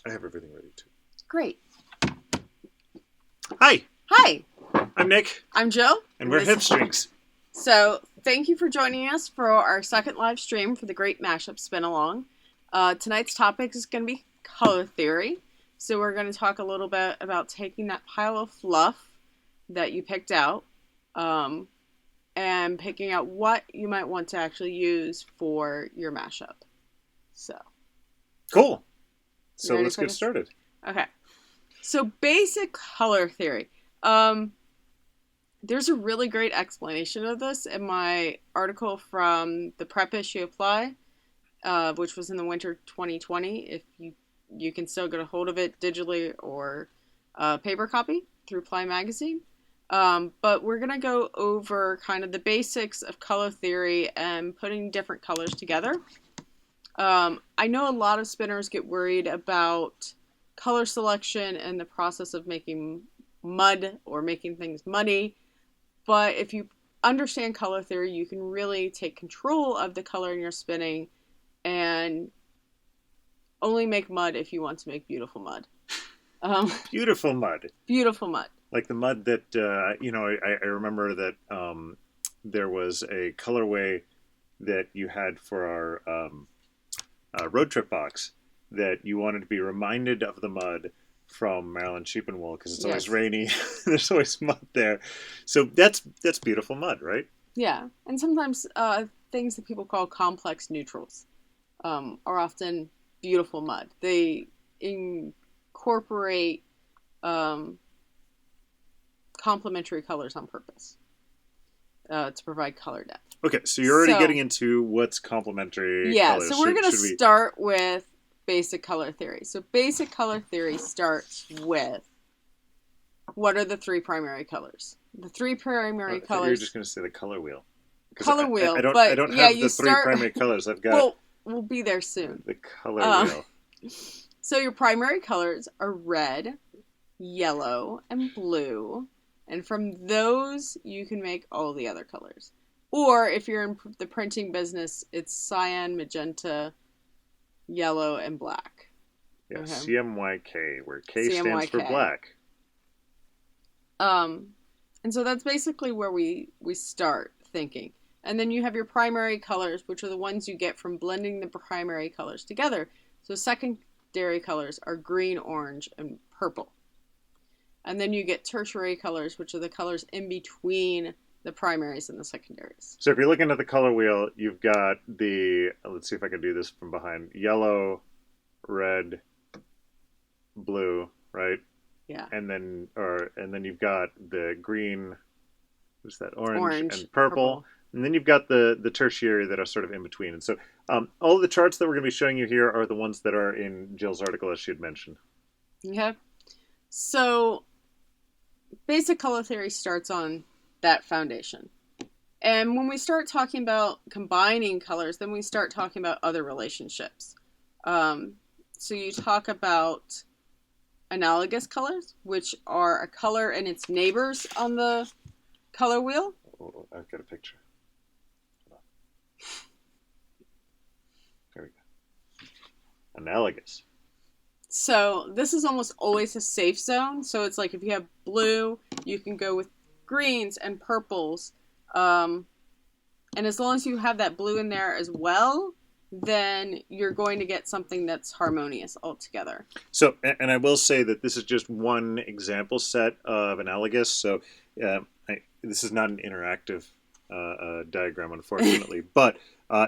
I have everything ready too. Great. Hi, Hi, I'm Nick, I'm Jill. and we're Hipstrings. So, thank you for joining us for our second live stream for the Great Mashup Spin-Along. Tonight's topic is going to be color theory. So we're going to talk a little bit about taking that pile of fluff that you picked out and picking out what you might want to actually use for your mashup. So, Cool. So ready let's for get this? started. Okay. So basic color theory. There's a really great explanation of this in my article from the Prep Issue Apply, which was in the winter 2020. If you can still get a hold of it digitally or paper copy through Apply Magazine. But we're going to go over kind of the basics of color theory and putting different colors together. I know a lot of spinners get worried about color selection and the process of making mud or making things muddy. But if you understand color theory, you can really take control of the color in your spinning and only make mud if you want to make beautiful mud. Beautiful mud. Beautiful mud. Like the mud that, I remember that there was a colorway that you had for our road trip box that you wanted to be reminded of the mud from Maryland Sheep and Wool because it's always rainy. There's always mud there. So that's beautiful mud, right? Yeah. And sometimes things that people call complex neutrals are often beautiful mud. They incorporate complementary colors on purpose to provide color depth. Okay, so you're already getting into what's complementary colors. So we're going to start with basic color theory. So basic color theory starts with what are the three primary colors? The three primary colors. You're just going to say the color wheel. Color wheel. I don't have the three primary colors. I've got. Well, we'll be there soon. The color wheel. So your primary colors are red, yellow, and blue. And from those, you can make all the other colors. Or if you're in the printing business, it's cyan, magenta, yellow, and black. Yeah, okay. CMYK, where K stands for black. And so that's basically where we start thinking. And then you have your primary colors, which are the ones you get from blending the primary colors together. So secondary colors are green, orange, and purple. And then you get tertiary colors, which are the colors in between the primaries and the secondaries. So if you're looking at the color wheel, you've got the, let's see if I can do this from behind, yellow, red, blue, right? Yeah. And then you've got the green, what's that, orange and purple. And then you've got the tertiary that are sort of in between. And so all of the charts that we're going to be showing you here are the ones that are in Jill's article, as she had mentioned. Okay. So basic color theory starts on that foundation. And when we start talking about combining colors, then we start talking about other relationships. So you talk about analogous colors, which are a color and its neighbors on the color wheel. Oh, I've got a picture. There we go. Analogous. So this is almost always a safe zone. So it's like if you have blue, you can go with greens and purples. And as long as you have that blue in there as well, then you're going to get something that's harmonious altogether. So, and I will say that this is just one example set of analogous. So this is not an interactive diagram, unfortunately. But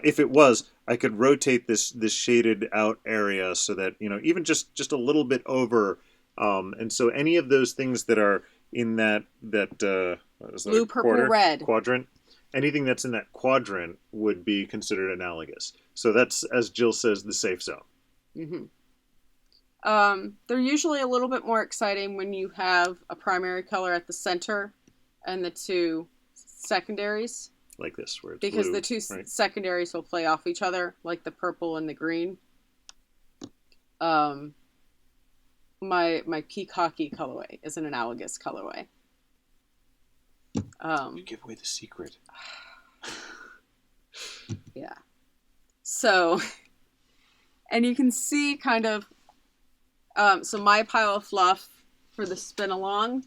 if it was, I could rotate this shaded out area so that, even just a little bit over. And so any of those things that are in that blue, purple, red quadrant, anything that's in that quadrant would be considered analogous. So that's, as Jill says, the safe zone. Mm-hmm. They're usually a little bit more exciting when you have a primary color at the center and the two secondaries. Like this, where it's because blue, the two secondaries will play off each other, like the purple and the green. My peacocky colorway is an analogous colorway. You give away the secret. Yeah. So, and you can see kind of So my pile of fluff for the spin along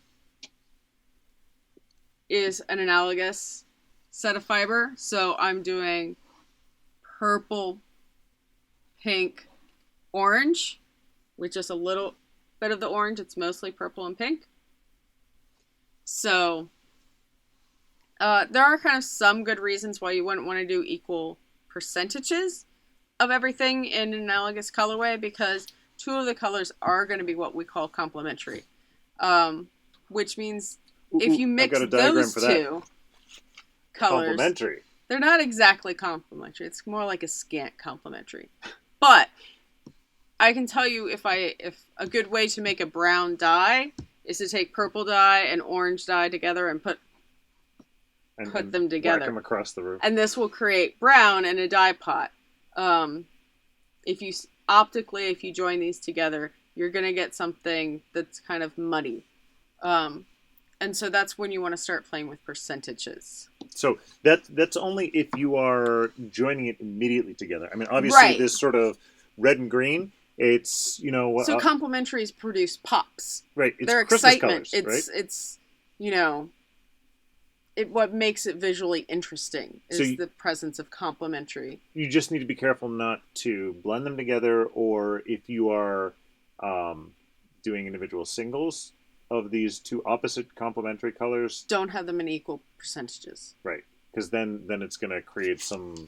is an analogous set of fiber. So I'm doing purple, pink, orange, with just a little bit of the orange. It's mostly purple and pink. So there are kind of some good reasons why you wouldn't want to do equal percentages of everything in an analogous colorway, because two of the colors are going to be what we call complementary, which means if you mix those two colors, complementary. They're not exactly complementary. It's more like a scant complementary. But I can tell you if a good way to make a brown dye is to take purple dye and orange dye together and put them together. Whack them across the room. And this will create brown in a dye pot. If you join these together, you're going to get something that's kind of muddy. And so that's when you want to start playing with percentages. So that's only if you are joining it immediately together. I mean, obviously, this sort of red and green, it's, so complementaries produce pops. Right. It's their Christmas excitement. Colors, It's what makes it visually interesting is the presence of complementary. You just need to be careful not to blend them together, or if you are doing individual singles of these two opposite complementary colors, don't have them in equal percentages. Right, because then it's going to create some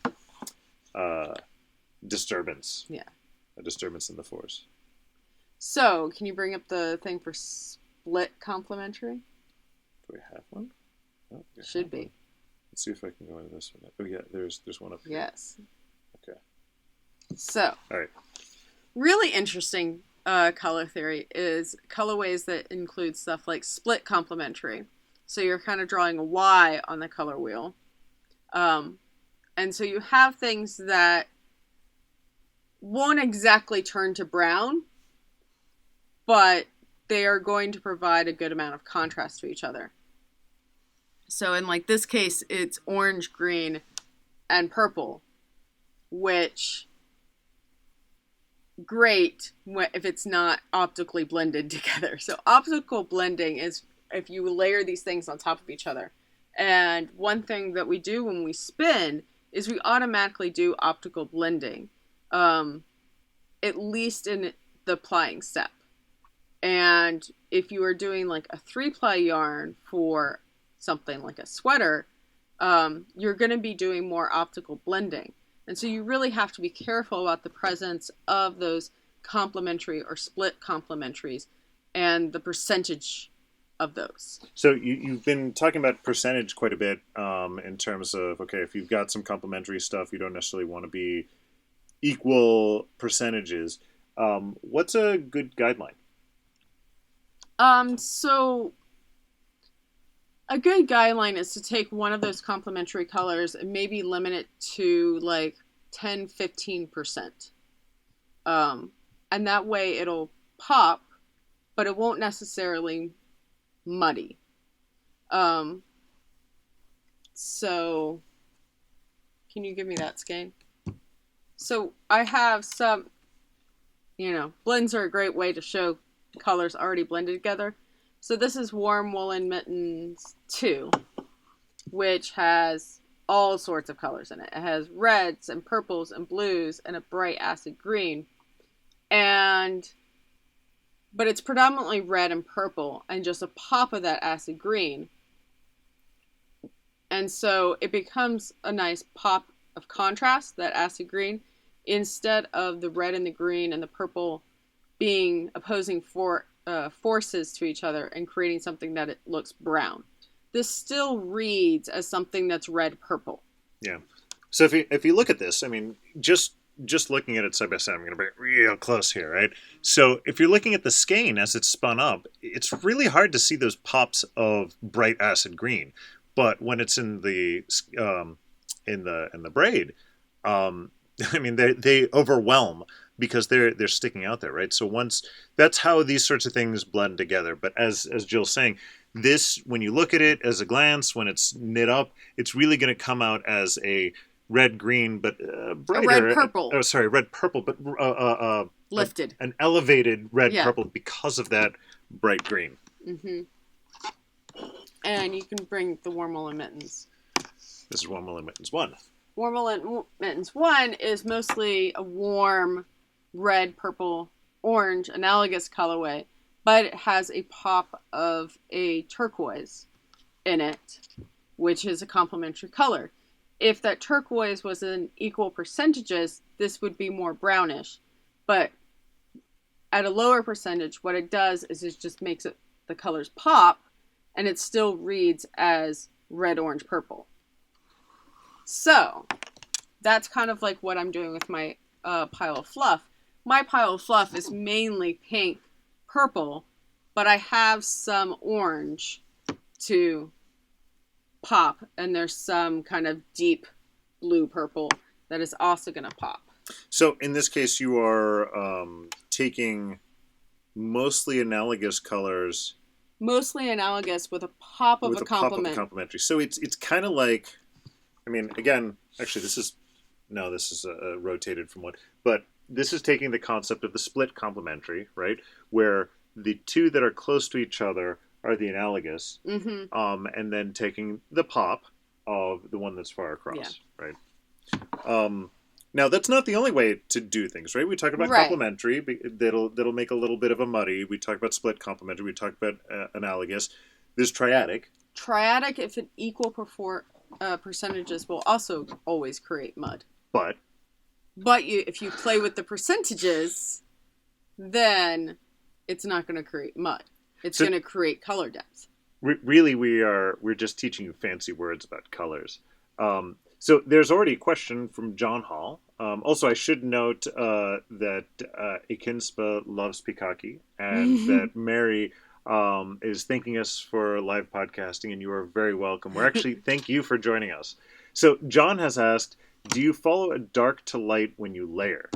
disturbance. Yeah, a disturbance in the force. So, can you bring up the thing for split complementary? Do we have one? Oh, should be. One. Let's see if I can go into this one. Oh yeah, there's one up here. Yes. Okay. So. All right. Really interesting color theory is colorways that include stuff like split complementary. So you're kind of drawing a Y on the color wheel. And so you have things that won't exactly turn to brown, but they are going to provide a good amount of contrast to each other. So in like this case, it's orange, green, and purple, which great if it's not optically blended together. So optical blending is if you layer these things on top of each other. And one thing that we do when we spin is we automatically do optical blending, at least in the plying step. And if you are doing like a 3-ply yarn for something like a sweater, you're going to be doing more optical blending. And so you really have to be careful about the presence of those complementary or split complementaries and the percentage of those. So you've been talking about percentage quite a bit in terms of, okay, if you've got some complementary stuff, you don't necessarily want to be equal percentages. What's a good guideline? So a good guideline is to take one of those complementary colors and maybe limit it to like 10-15%. And that way it'll pop, but it won't necessarily muddy. So can you give me that skein? So I have some, blends are a great way to show colors already blended together. So this is Warm Woolen Mittens 2, which has all sorts of colors in it. It has reds and purples and blues and a bright acid green. But it's predominantly red and purple and just a pop of that acid green. And so it becomes a nice pop of contrast, that acid green, instead of the red and the green and the purple being opposing forces to each other and creating something that it looks brown. This still reads as something that's red-purple. Yeah. So if you look at this, I mean, just looking at it side by side, I'm going to bring it real close here, right? So if you're looking at the skein as it's spun up, it's really hard to see those pops of bright acid green. But when it's in the braid, I mean, they overwhelm because they're sticking out there, right? So that's how these sorts of things blend together. But as Jill's saying, this, when you look at it as a glance, when it's knit up, it's really going to come out as a red green, but A brighter. red purple. Oh, sorry, red purple, but Lifted. an elevated red Yeah. purple because of that bright green. Mm-hmm. And you can bring the Warm Woolen Mittens. This is Warm Woolen Mittens 1. Warm Woolen Mittens 1 is mostly a warm red, purple, orange, analogous colorway, but it has a pop of a turquoise in it, which is a complementary color. If that turquoise was in equal percentages, this would be more brownish. But at a lower percentage, what it does is it just makes it the colors pop, and it still reads as red, orange, purple. So that's kind of like what I'm doing with my pile of fluff. My pile of fluff is mainly pink, purple, but I have some orange to pop, and there's some kind of deep blue purple that is also going to pop. So in this case, you are taking mostly analogous colors, mostly analogous with a pop of with a complement. Pop of a complementary. So it's kind of like, I mean, again, actually, this is rotated from one, but this is taking the concept of the split complementary, right, where the two that are close to each other are the analogous, and then taking the pop of the one that's far across, right? Now that's not the only way to do things, right? We talk about complementary, that'll make a little bit of a muddy. We talk about split complementary. We talk about analogous. There's triadic. Triadic, if in equal percentages, will also always create mud. But if you play with the percentages, then it's not going to create mud. It's going to create color depth. Really, we're just teaching you fancy words about colors. So there's already a question from John Hall. Also, I should note that Ikinspa loves Pikaki, and that Mary is thanking us for live podcasting, and you are very welcome. We're actually, thank you for joining us. So John has asked, do you follow a dark to light when you layer?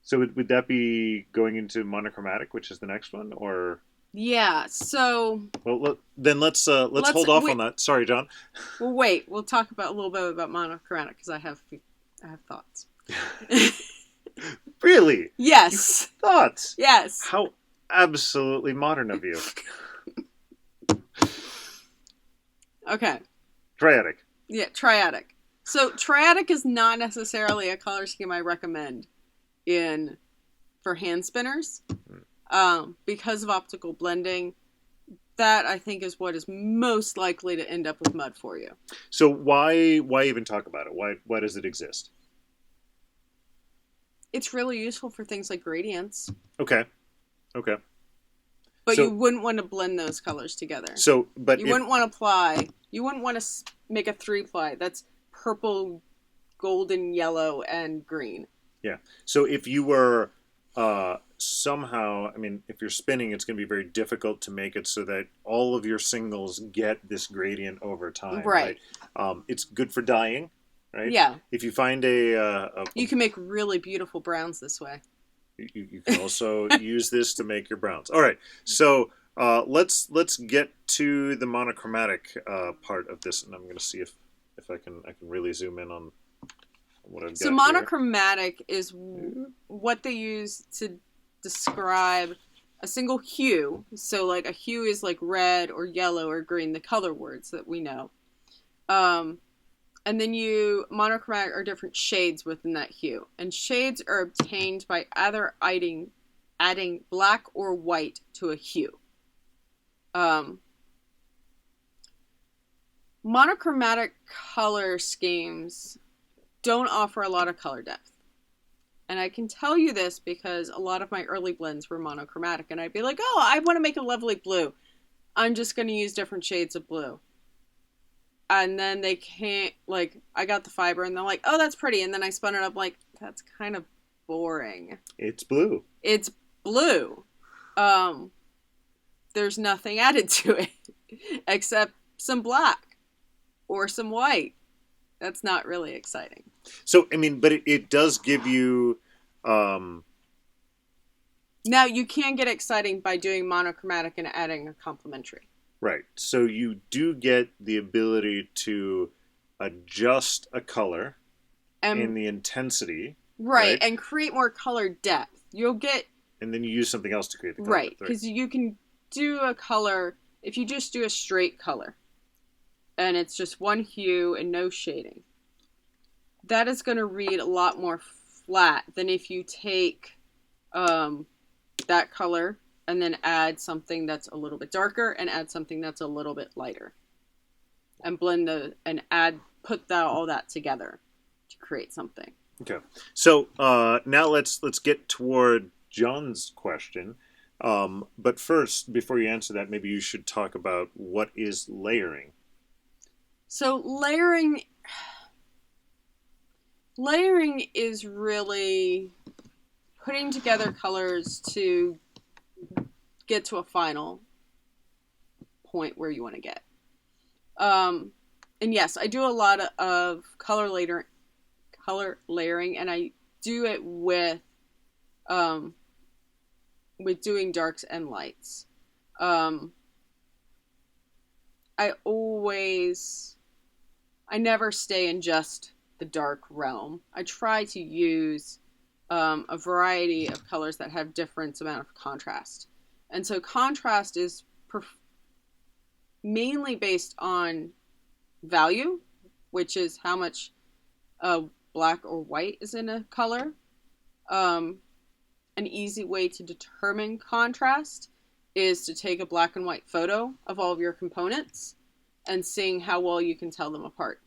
So would that be going into monochromatic, which is the next one, or? Yeah, so... Well, then let's hold off on that. Sorry, John. Well, wait. We'll talk a little bit about monochromatic, because I have thoughts. Really? Yes. Thoughts? Yes. How absolutely modern of you. Okay. Triadic. Yeah, triadic. So triadic is not necessarily a color scheme I recommend for hand spinners. Because of optical blending, that I think is what is most likely to end up with mud for you. So why even talk about it? Why does it exist? It's really useful for things like gradients. Okay. But you wouldn't want to blend those colors together. But you wouldn't want to make a 3-ply. That's purple, golden, yellow, and green. Yeah. So if you were somehow, I mean, if you're spinning, it's going to be very difficult to make it so that all of your singles get this gradient over time. Right. It's good for dyeing, right? Yeah. If you find you can make really beautiful browns this way. You can also use this to make your browns. All right. So let's get to the monochromatic part of this, and I'm going to see if I can really zoom in on what I've got. So monochromatic is what they use to describe a single hue. So like a hue is like red or yellow or green, the color words that we know. And then monochromatic are different shades within that hue. And shades are obtained by either adding black or white to a hue. Monochromatic color schemes don't offer a lot of color depth. And I can tell you this because a lot of my early blends were monochromatic. And I'd be like, oh, I want to make a lovely blue. I'm just going to use different shades of blue. And then they can't, I got the fiber and they're like, oh, that's pretty. And then I spun it up like, that's kind of boring. It's blue. It's blue. There's nothing added to it except some black or some white. That's not really exciting. So, I mean, but it does give you... Now, you can get exciting by doing monochromatic and adding a complementary. Right. So you do get the ability to adjust a color in And the intensity, right, right? and create more color depth. You'll get And then you use something else to create the color right, depth, right? because you can do a color if you just do a straight color and it's just one hue and no shading. That is going to read a lot more flat than if you take that color and then add something that's a little bit darker and add something that's a little bit lighter and put all that together to create something. Okay. So now let's get toward John's question. But first, before you answer that, maybe you should talk about what is layering. So layering is really putting together colors to get to a final point where you want to get. And yes, I do a lot of color layering, and I do it with doing darks and lights. I never stay in just the dark realm. I try to use a variety of colors that have different amount of contrast. And so contrast is mainly based on value, which is how much black or white is in a color. An easy way to determine contrast is to take a black and white photo of all of your components and seeing how well you can tell them apart.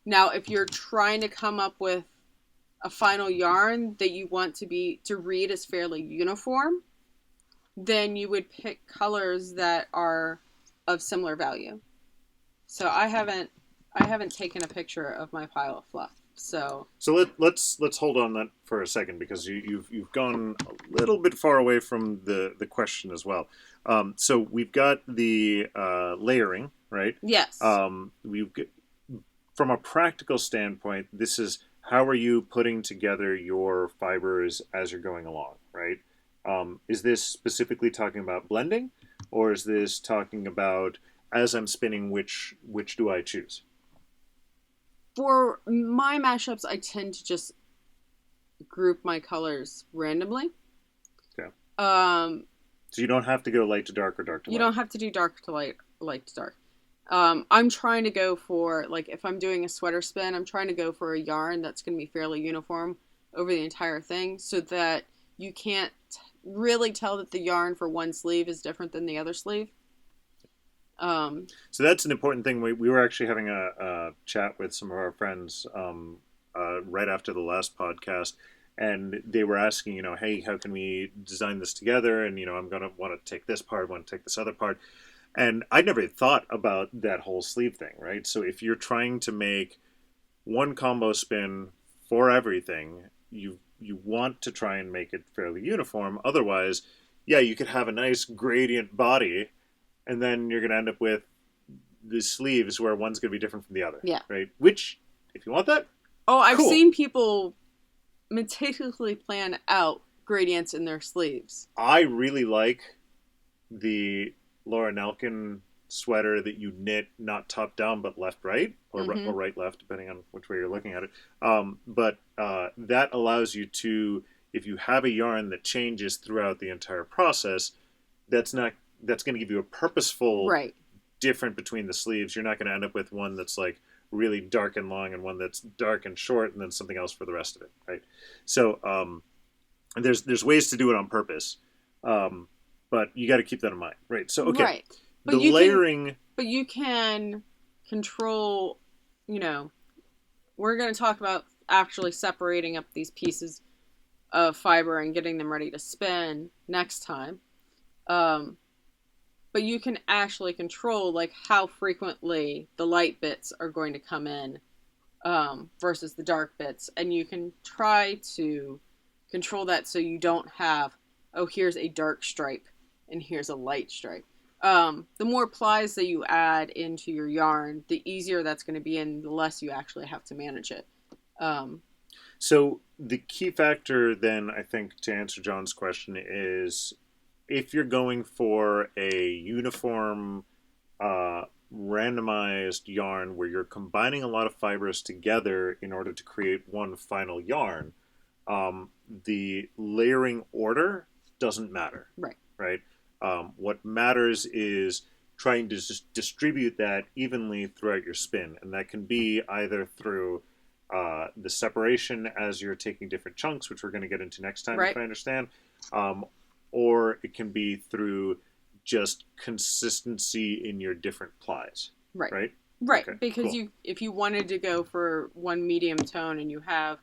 Now, if you're trying to come up with a final yarn that you want to read as fairly uniform, then you would pick colors that are of similar value. So I haven't taken a picture of my pile of fluff. So let's hold on that for a second, because you've gone a little bit far away from the question as well. So we've got the layering, right? yes. From a practical standpoint, this is how are you putting together your fibers as you're going along, right? Is this specifically talking about blending, or is this talking about as I'm spinning, which do I choose? For my mashups, I tend to just group my colors randomly. Okay. So you don't have to go light to dark or dark to light. You don't have to do dark to light to dark. I'm trying to go for, like, if I'm doing a sweater spin, I'm trying to go for a yarn that's going to be fairly uniform over the entire thing, so that you can't really tell that the yarn for one sleeve is different than the other sleeve. So that's an important thing. We were actually having a chat with some of our friends right after the last podcast, and they were asking, hey, how can we design this together? And, I'm going to want to take this part, want to take this other part. And I never thought about that whole sleeve thing, right? So if you're trying to make one combo spin for everything, you want to try and make it fairly uniform. Otherwise, yeah, you could have a nice gradient body, and then you're going to end up with the sleeves where one's going to be different from the other. Yeah. Right? Which, if you want that, I've cool. seen people meticulously plan out gradients in their sleeves. I really like the Laura Nelkin sweater that you knit not top down but left right, or right left, depending on which way you're looking at it. But that allows you to, if you have a yarn that changes throughout the entire process, that's going to give you a purposeful difference between the sleeves. You're not going to end up with one that's like really dark and long and one that's dark and short and then something else for the rest of it, right? So there's ways to do it on purpose. But you got to keep that in mind, right? So, okay, right. But the layering... But you can control, we're going to talk about actually separating up these pieces of fiber and getting them ready to spin next time. But you can actually control, like, how frequently the light bits are going to come in versus the dark bits. And you can try to control that so you don't have, here's a dark stripe and here's a light stripe. The more plies that you add into your yarn, the easier that's going to be and the less you actually have to manage it. So the key factor then, I think, to answer John's question is if you're going for a uniform randomized yarn where you're combining a lot of fibers together in order to create one final yarn, the layering order doesn't matter. Right. Right. What matters is trying to just distribute that evenly throughout your spin, and that can be either through the separation as you're taking different chunks, which we're going to get into next time, Right. if I understand, or it can be through just consistency in your different plies. Right. Right. Right. Okay, Because cool. if you wanted to go for one medium tone and you have,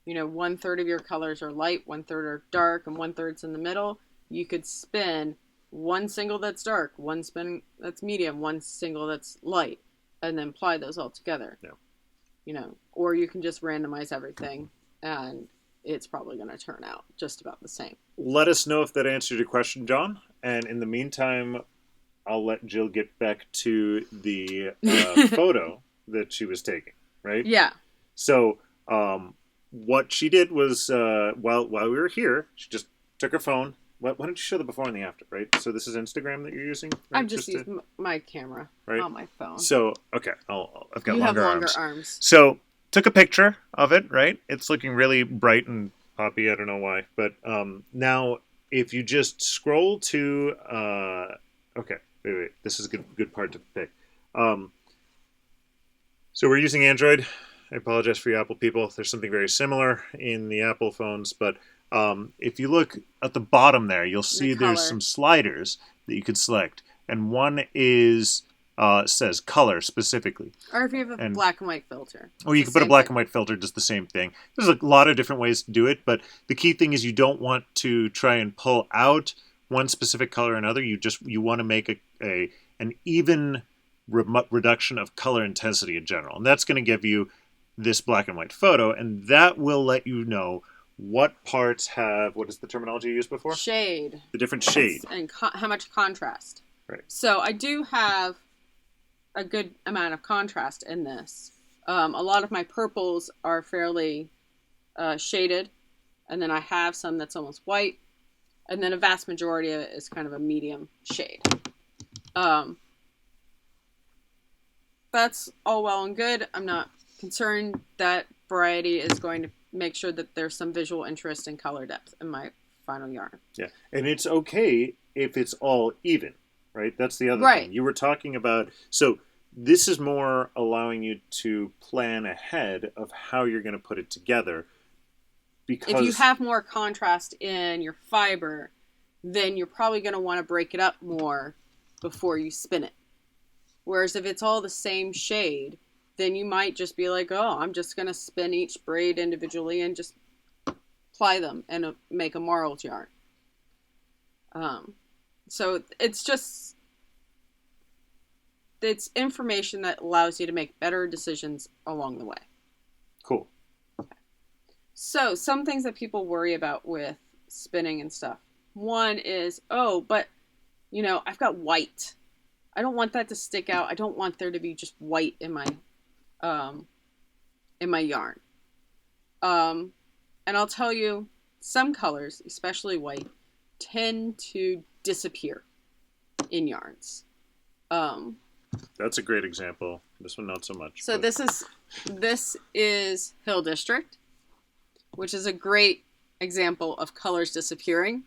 1/3 of your colors are light, 1/3 are dark, and 1/3's in the middle, you could spin one single that's dark, one spin that's medium, one single that's light, and then ply those all together. Yeah. Or you can just randomize everything, and it's probably going to turn out just about the same. Let us know if that answered your question, John. And in the meantime, I'll let Jill get back to the photo that she was taking, right? Yeah. So what she did was, while we were here, she just took her phone. Why don't you show the before and the after, right? So this is Instagram that you're using? Right? I'm just using my camera on my phone. So, okay, I've got you longer have longer arms. arms. So, took a picture of it, right? It's looking really bright and poppy. I don't know why. But now, if you just scroll to... okay, wait. This is a good part to pick. So, we're using Android. I apologize for you Apple people. There's something very similar in the Apple phones, but if you look at the bottom there, you'll see there's some sliders that you could select, and one is says color specifically. Or if you have a black and white filter. Or you can put a black and white filter, does the same thing. There's a lot of different ways to do it, but the key thing is you don't want to try and pull out one specific color or another. You want to make an even reduction of color intensity in general, and that's going to give you this black and white photo, and that will let you know what parts have, what is the terminology you used before? Shade. The different shade. And how much contrast. Right. So I do have a good amount of contrast in this. A lot of my purples are fairly shaded, and then I have some that's almost white, and then a vast majority of it is kind of a medium shade. That's all well and good. I'm not concerned. That variety is going to make sure that there's some visual interest and color depth in my final yarn. Yeah, and it's okay if it's all even, right? That's the other thing. You were talking about, so this is more allowing you to plan ahead of how you're going to put it together. Because if you have more contrast in your fiber, then you're probably going to want to break it up more before you spin it. Whereas if it's all the same shade, then you might just be like, oh, I'm just going to spin each braid individually and just ply them and make a marled yarn. So it's information that allows you to make better decisions along the way. Cool. Okay. So some things that people worry about with spinning and stuff. One is, but I've got white. I don't want that to stick out. I don't want there to be just white in my yarn. And I'll tell you, some colors, especially white, tend to disappear in yarns. That's a great example. This one not so much. So this is Hill District, which is a great example of colors disappearing.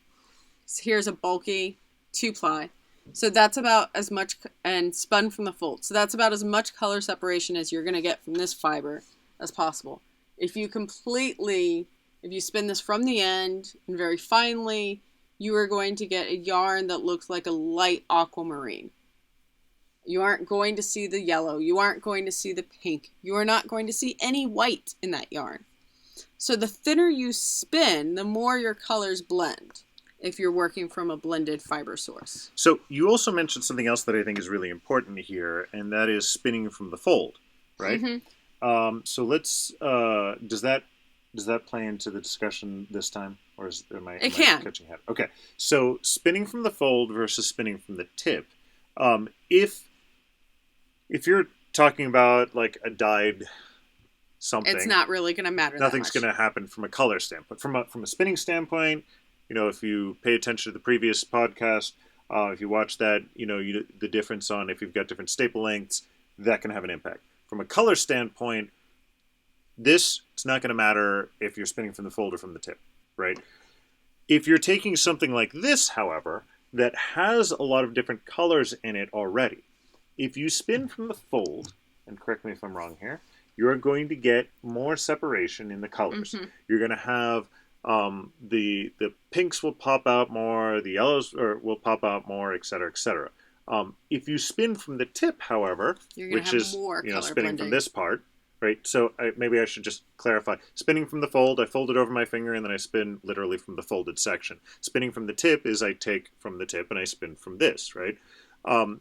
So here's a bulky 2-ply. So that's about as much, and spun from the fold. So that's about as much color separation as you're going to get from this fiber as possible. If you spin this from the end and very finely, you are going to get a yarn that looks like a light aquamarine. You aren't going to see the yellow. You aren't going to see the pink. You are not going to see any white in that yarn. So the thinner you spin, the more your colors blend, if you're working from a blended fiber source. So you also mentioned something else that I think is really important here, and that is spinning from the fold, right? Mm-hmm. So let's. Does that play into the discussion this time, or am I catching ahead? Okay. So spinning from the fold versus spinning from the tip. If you're talking about like a dyed something, it's not really going to matter. Nothing's going to happen from a color standpoint. From a spinning standpoint, if you pay attention to the previous podcast, If you watch that, the difference on if you've got different staple lengths, that can have an impact. From a color standpoint, it's not going to matter if you're spinning from the fold or from the tip, right? If you're taking something like this, however, that has a lot of different colors in it already, if you spin from the fold, and correct me if I'm wrong here, you're going to get more separation in the colors. Mm-hmm. You're going to have the pinks will pop out more, the yellows will pop out more, et cetera, et cetera. If you spin from the tip, however, which is more color spinning blending from this part, right? So maybe I should just clarify. Spinning from the fold, I fold it over my finger and then I spin literally from the folded section. Spinning from the tip is I take from the tip and I spin from this, right?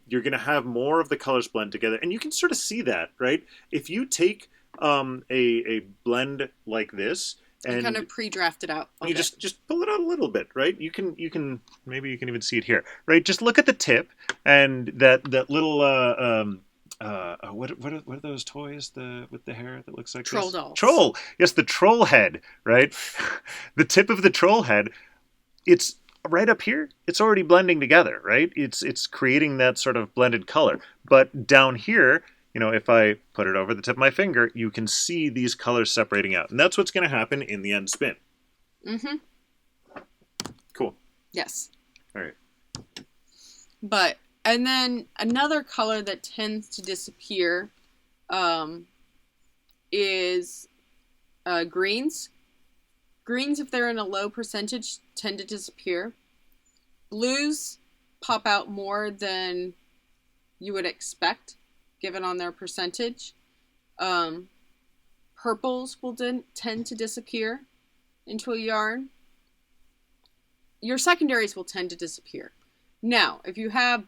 You're going to have more of the colors blend together. And you can sort of see that, right? If you take a blend like this and kind of pre-draft it out, you just pull it out a little bit, right? You can maybe you can even see it here, right? Just look at the tip and that little what are those toys with the hair that looks like troll this? dolls. Troll, yes, the troll head, right? The tip of the troll head, it's right up here. It's already blending together, right? It's creating that sort of blended color. But down here, if I put it over the tip of my finger, you can see these colors separating out, and that's what's going to happen in the end spin. Mm-hmm. Cool. Yes. All right. And then another color that tends to disappear is greens. Greens, if they're in a low percentage, tend to disappear. Blues pop out more than you would expect, given on their percentage. Purples will tend to disappear into a yarn. Your secondaries will tend to disappear. Now, if you have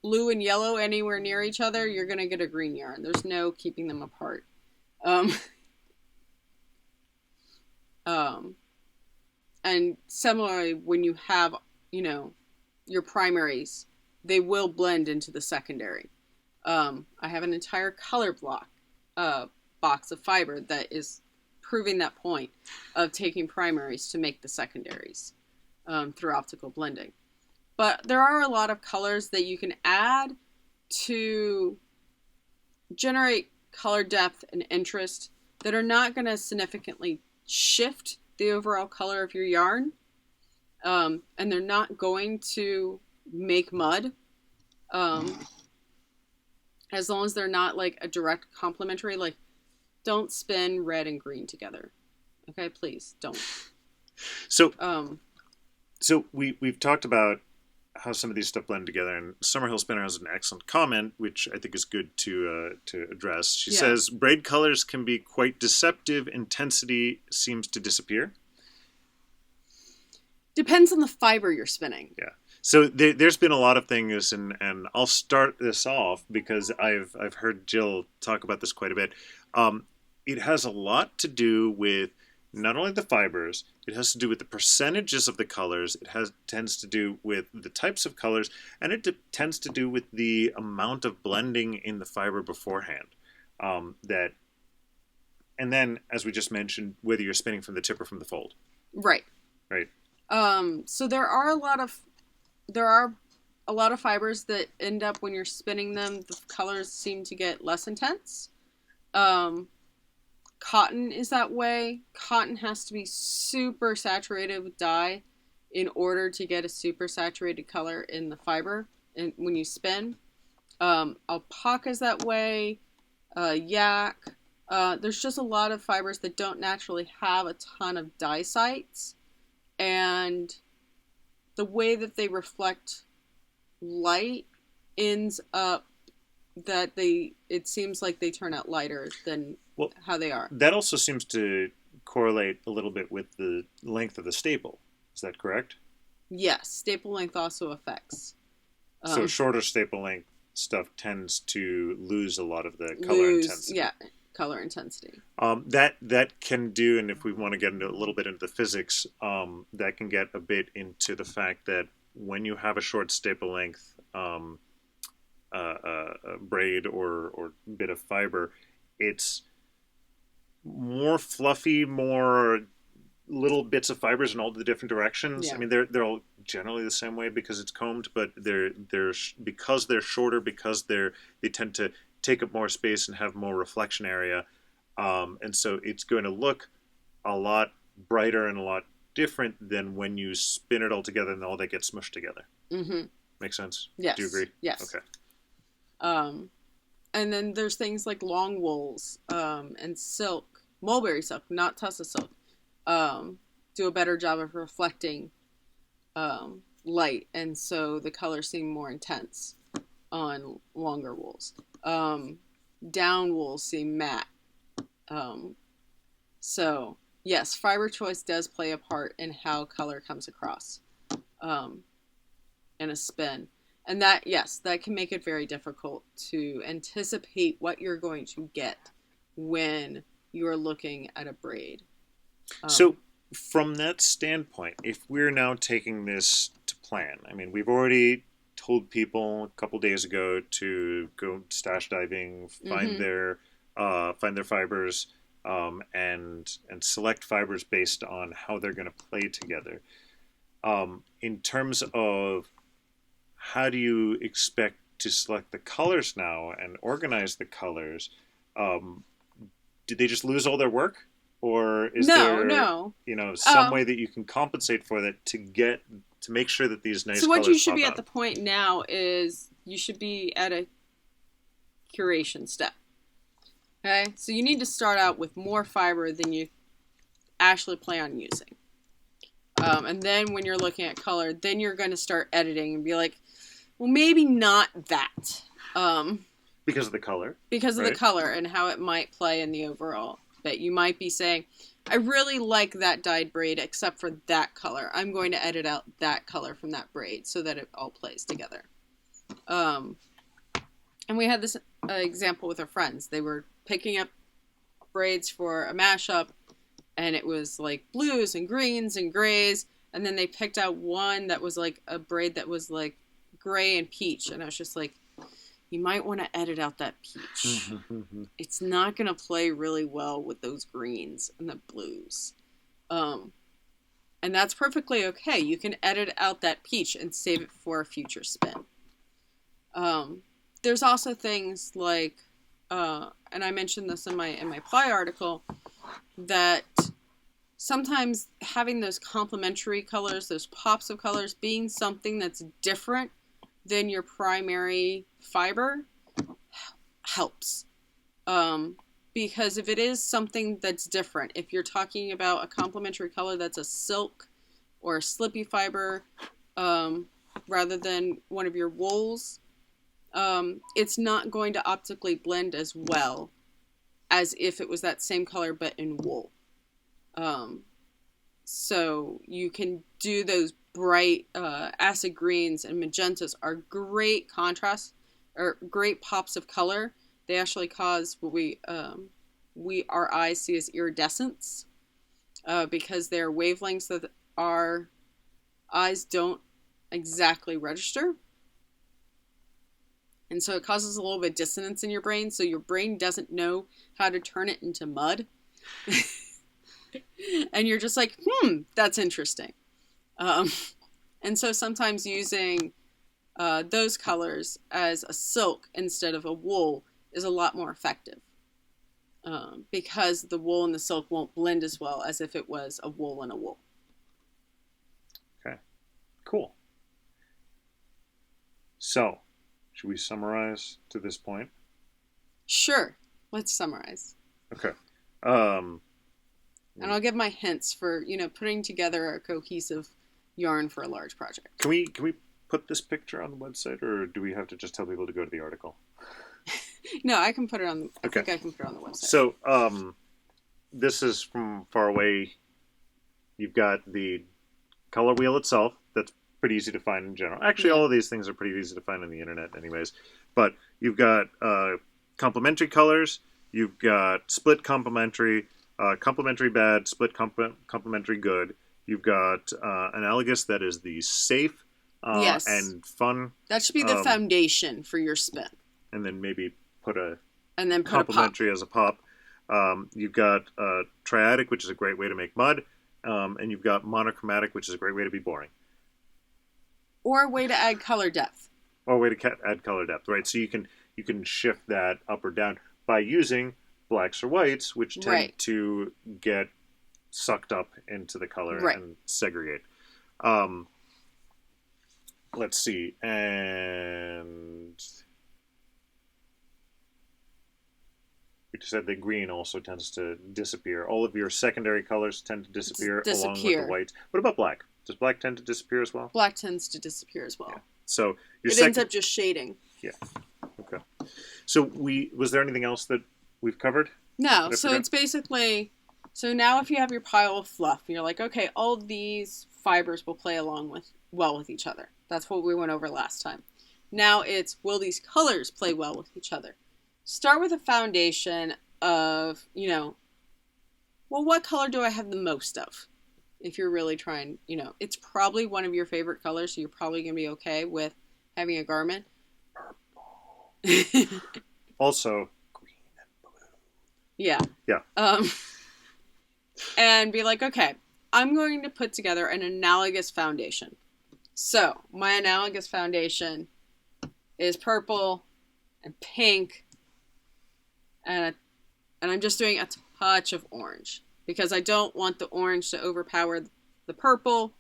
blue and yellow anywhere near each other, you're going to get a green yarn. There's no keeping them apart. And similarly, when you have, your primaries, they will blend into the secondary. I have an entire color box of fiber that is proving that point of taking primaries to make the secondaries through optical blending. But there are a lot of colors that you can add to generate color depth and interest that are not going to significantly shift the overall color of your yarn. And they're not going to make mud. As long as they're not like a direct complementary, like don't spin red and green together. Okay, please don't. So we've talked about how some of these stuff blend together, and Summerhill Spinner has an excellent comment, which I think is good to address. She says, braid colors can be quite deceptive. Intensity seems to disappear. Depends on the fiber you're spinning. Yeah. So there's been a lot of things, and I'll start this off because I've heard Jill talk about this quite a bit. It has a lot to do with not only the fibers, it has to do with the percentages of the colors, tends to do with the types of colors, and it tends to do with the amount of blending in the fiber beforehand. And then, as we just mentioned, whether you're spinning from the tip or from the fold. Right. Right. So there are a lot of fibers that end up when you're spinning them, the colors seem to get less intense. Cotton is that way. Cotton has to be super saturated with dye in order to get a super saturated color in the fiber and when you spin. Alpaca is that way. Yak. There's just a lot of fibers that don't naturally have a ton of dye sites, and the way that they reflect light ends up that it seems like they turn out lighter than how they are. That also seems to correlate a little bit with the length of the staple. Is that correct? Yes, staple length also affects. So shorter staple length stuff tends to lose a lot of the color intensity. Yeah, color intensity. That can do, and if we want to get into a little bit into the physics, that can get a bit into the fact that when you have a short staple length braid or bit of fiber, it's more fluffy, more little bits of fibers in all the different directions. Yeah. I mean, they're all generally the same way because it's combed, but because they're shorter, because they tend to take up more space and have more reflection area, and so it's going to look a lot brighter and a lot different than when you spin it all together and all that gets smushed together. Mm-hmm. Makes sense? Yes. Do you agree? Yes. Okay. And then there's things like long wools and silk, mulberry silk, not tussa silk, do a better job of reflecting light, and so the colors seem more intense on longer wools. Down wools seem matte. So, yes, fiber choice does play a part in how color comes across in a spin. And that, yes, that can make it very difficult to anticipate what you're going to get when you're looking at a braid. So, from that standpoint, if we're now taking this to plan, I mean, we've already told people a couple days ago to go stash diving, find their fibers, and select fibers based on how they're going to play together. In terms of how do you expect to select the colors now and organize the colors? Did they just lose all their work? Or is there some way that you can compensate for that to make sure that these nice colors pop out? So what you should be at the point now is you should be at a curation step. Okay? So you need to start out with more fiber than you actually plan on using. And then when you're looking at color, then you're going to start editing and be like, well, maybe not that. Because of the color? Because of the color and how it might play in the overall. But you might be saying, I really like that dyed braid except for that color. I'm going to edit out that color from that braid so that it all plays together. And we had this example with our friends. They were picking up braids for a mashup, and it was like blues and greens and grays. And then they picked out one that was like a braid that was like gray and peach. And I was just like, you might want to edit out that peach. It's not going to play really well with those greens and the blues. And that's perfectly okay. You can edit out that peach and save it for a future spin. There's also things like, and I mentioned this in my ply article, that sometimes having those complementary colors, those pops of colors, being something that's different than your primary fiber helps. Because if it is something that's different, if you're talking about a complementary color that's a silk or a slippy fiber rather than one of your wools, it's not going to optically blend as well as if it was that same color but in wool. So you can do those bright acid greens and magentas are great contrast or great pops of color. They actually cause what our eyes see as iridescence because they're wavelengths that our eyes don't exactly register. And so it causes a little bit of dissonance in your brain, so your brain doesn't know how to turn it into mud. And you're just like, that's interesting. And so sometimes using those colors as a silk instead of a wool is a lot more effective because the wool and the silk won't blend as well as if it was a wool and a wool. Okay, cool. So, should we summarize to this point? Sure, let's summarize. Okay. And I'll give my hints for, putting together a cohesive yarn for a large project. Can we put this picture on the website, or do we have to just tell people to go to the article? No, I can put it on. I think I can put it on the website. So, this is from far away. You've got the color wheel itself. That's pretty easy to find in general. Actually, all of these things are pretty easy to find on the internet, anyways. But you've got complementary colors. You've got split complementary. Complementary bad, split complementary good. You've got analogous, that is the safe and fun. That should be the foundation for your spin. And then maybe put a complementary as a pop. You've got Triadic, which is a great way to make mud. and you've got monochromatic, which is a great way to be boring. Or a way to add color depth. Or a way to add color depth, right? So you can shift that up or down by using blacks or whites, which tend Right. to get sucked up into the color Right. and segregate. Let's see, and we just said that green also tends to disappear. All of your secondary colors tend to disappear along with the whites. What about black? Does black tend to disappear as well? Black tends to disappear as well. Yeah. So it ends up just shading. Yeah. Okay. So was there anything else that we've covered? No. So it's basically, so now if you have your pile of fluff, you're like, okay, all of these fibers will play well with each other. That's what we went over last time. Now it's, will these colors play well with each other? Start with a foundation of, well, what color do I have the most of? If you're really trying, it's probably one of your favorite colors, so you're probably going to be okay with having a garment. Purple. Also, green and blue. Yeah. Yeah. And be like, okay, I'm going to put together an analogous foundation. So, my analogous foundation is purple and pink, and I'm just doing a touch of orange, because I don't want the orange to overpower the purple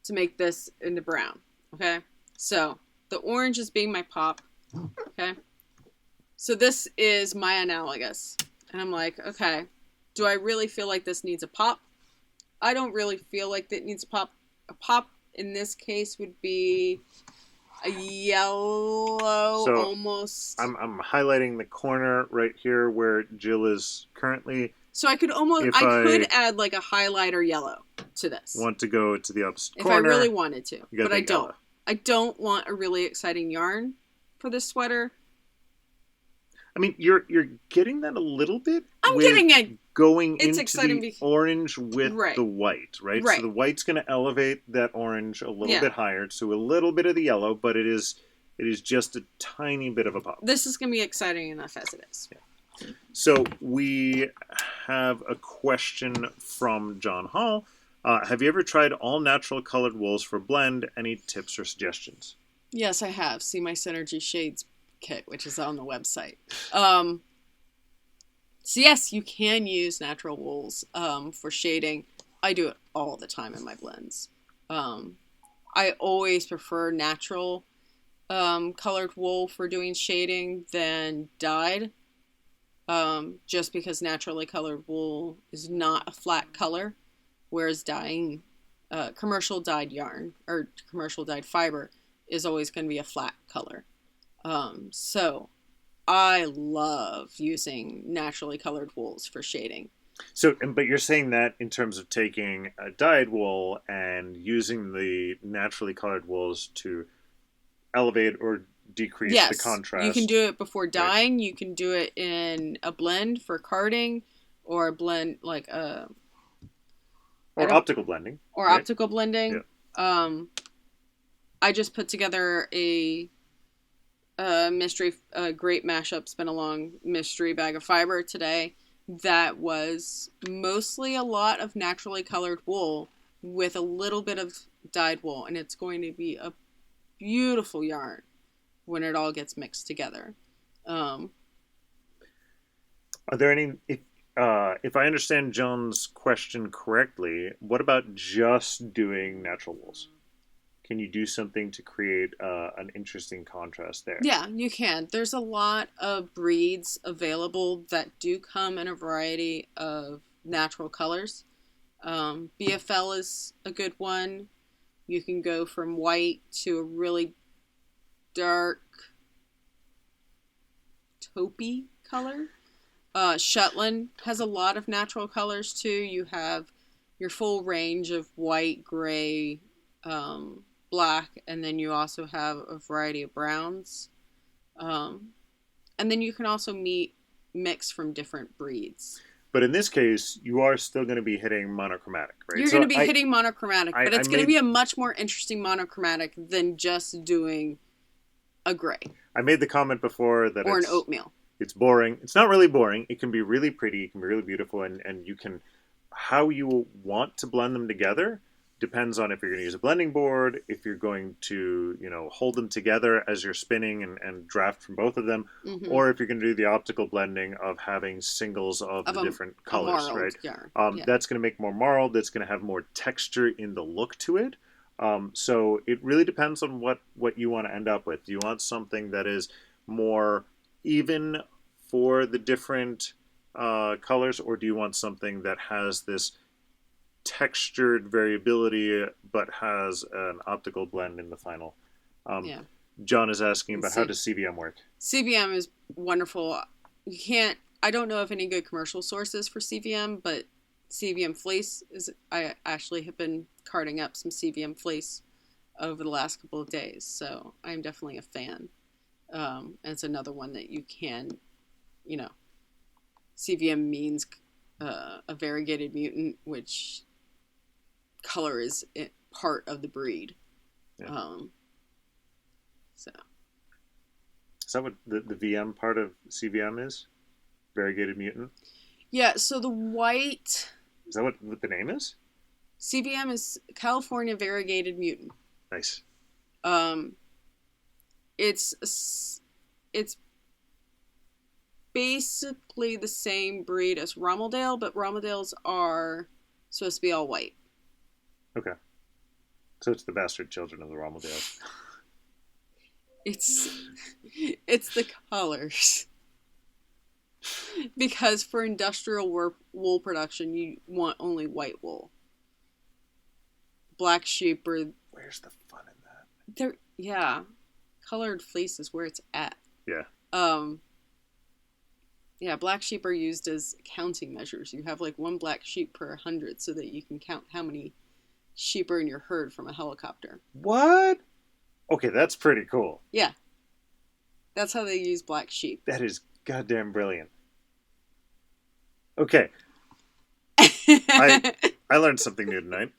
to make this into brown, okay? So, the orange is being my pop, okay? So this is my analogous. And I'm like, okay, do I really feel like this needs a pop? I don't really feel like it needs a pop. A pop in this case would be a yellow, so almost. I'm highlighting the corner right here where Jill is currently. So I could add like a highlighter yellow to this. Want to go to the opposite corner. If I really wanted to, but I don't. Yellow. I don't want a really exciting yarn for this sweater. I mean, you're getting that a little bit. I'm getting it. Going into the orange with the white, right? Right. So the white's going to elevate that orange a little bit higher, so a little bit of the yellow, but it is just a tiny bit of a pop. This is going to be exciting enough as it is. Yeah. So we have a question from John Hall. Have you ever tried all natural colored wools for blend? Any tips or suggestions? Yes, I have. See my Synergy Shades kit, which is on the website. So yes, you can use natural wools for shading. I do it all the time in my blends. I always prefer natural colored wool for doing shading than dyed. Just because naturally colored wool is not a flat color, whereas dyeing commercial dyed yarn or commercial dyed fiber is always going to be a flat color. So I love using naturally colored wools for shading. So, but you're saying that in terms of taking a dyed wool and using the naturally colored wools to elevate or decrease the contrast. You can do it before dyeing. Right. You can do it in a blend for carding, or a blend like a... Or optical blending. Or optical blending. Yeah. I just put together a Great Mashup Spin-Along mystery bag of fiber today that was mostly a lot of naturally colored wool with a little bit of dyed wool, and it's going to be a beautiful yarn when it all gets mixed together. Are there any, if I understand John's question correctly, what about just doing natural wools? Can you do something to create an interesting contrast there? Yeah, you can. There's a lot of breeds available that do come in a variety of natural colors. BFL is a good one. You can go from white to a really dark taupey color. Shetland has a lot of natural colors too. You have your full range of white, gray, black, and then you also have a variety of browns. And then you can also mix from different breeds. But in this case, you are still going to be hitting monochromatic, right? You're going to be hitting monochromatic, but it's going to be a much more interesting monochromatic than just doing a gray. I made the comment before that or an oatmeal. It's boring. It's not really boring. It can be really pretty. It can be really beautiful, and you can how you want to blend them together depends on if you're going to use a blending board, if you're going to, hold them together as you're spinning and draft from both of them, or if you're going to do the optical blending of having singles of the different colors, right? That's going to make more marled. That's going to have more texture in the look to it. So it really depends on what you want to end up with. Do you want something that is more even for the different colors, or do you want something that has this textured variability but has an optical blend in the final? John is asking about how does CBM work? CBM is wonderful. I don't know of any good commercial sources for CBM, but CBM fleece I actually have been carting up some CBM fleece over the last couple of days, so I'm definitely a fan. And it's another one that you can, CBM means a variegated mutant, which color is part of the breed. So is that what the VM part of CBM is? Variegated mutant? Yeah, so the white... Is that what the name is? CBM is California Variegated Mutant. Nice. It's basically the same breed as Rommeldale, but Rommedales are supposed to be all white. Okay. So it's the bastard children of the Rommeldales. It's the colors. Because for industrial wool production, you want only white wool. Black sheep are... Where's the fun in that? Yeah. Colored fleece is where it's at. Yeah. Yeah, black sheep are used as counting measures. You have like one black sheep per 100 so that you can count how many sheep are in your herd from a helicopter. What? Okay, that's pretty cool. Yeah. That's how they use black sheep. That is goddamn brilliant. Okay. I learned something new tonight.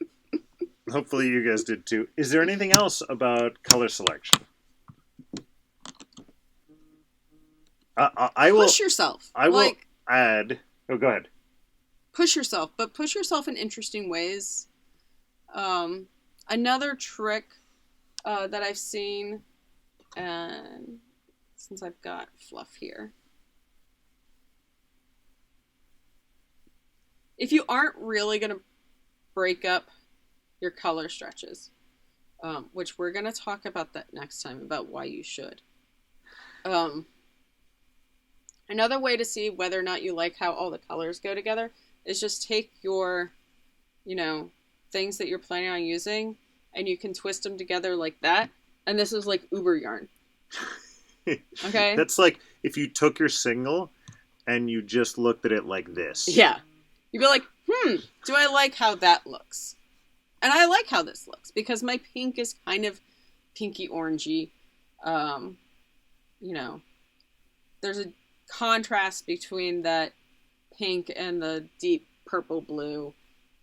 Hopefully you guys did too. Is there anything else about color selection? I will push yourself. I will add. Oh, go ahead. Push yourself, but push yourself in interesting ways. Another trick that I've seen, and since I've got fluff here, if you aren't really going to break up your color stretches, which we're going to talk about that next time, about why you should. Another way to see whether or not you like how all the colors go together is just take your, things that you're planning on using, and you can twist them together like that. And this is like Uber yarn. Okay? That's like if you took your single and you just looked at it like this. Yeah. You'd be like, do I like how that looks? And I like how this looks because my pink is kind of pinky orangey. There's a contrast between that pink and the deep purple blue.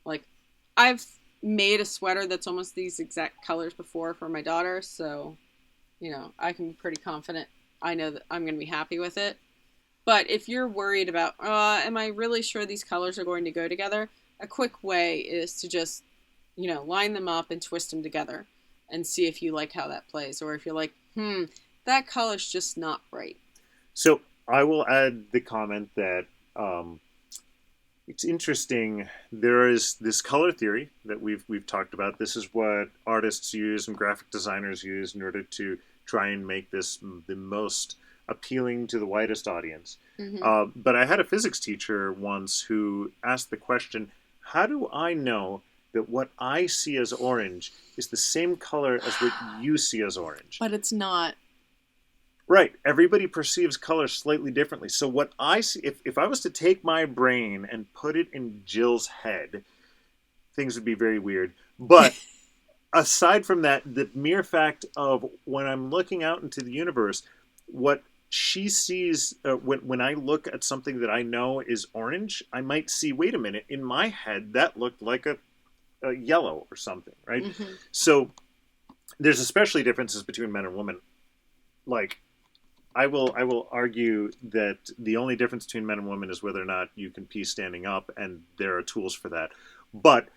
Like, I've made a sweater that's almost these exact colors before for my daughter, so, I can be pretty confident. I know that I'm going to be happy with it. But if you're worried about, am I really sure these colors are going to go together? A quick way is to just, line them up and twist them together and see if you like how that plays. Or if you're like, that color's just not right. So I will add the comment that it's interesting. There is this color theory that we've talked about. This is what artists use and graphic designers use in order to try and make this the most appealing to the widest audience. Mm-hmm. But I had a physics teacher once who asked the question, how do I know that what I see as orange is the same color as what you see as orange? But it's not. Right. Everybody perceives color slightly differently. So what I see, if I was to take my brain and put it in Jill's head, things would be very weird. But aside from that, the mere fact of when I'm looking out into the universe, what she sees, when I look at something that I know is orange, I might see, wait a minute, in my head, that looked like a yellow or something, right? Mm-hmm. So there's especially differences between men and women. Like, I will argue that the only difference between men and women is whether or not you can pee standing up, and there are tools for that. But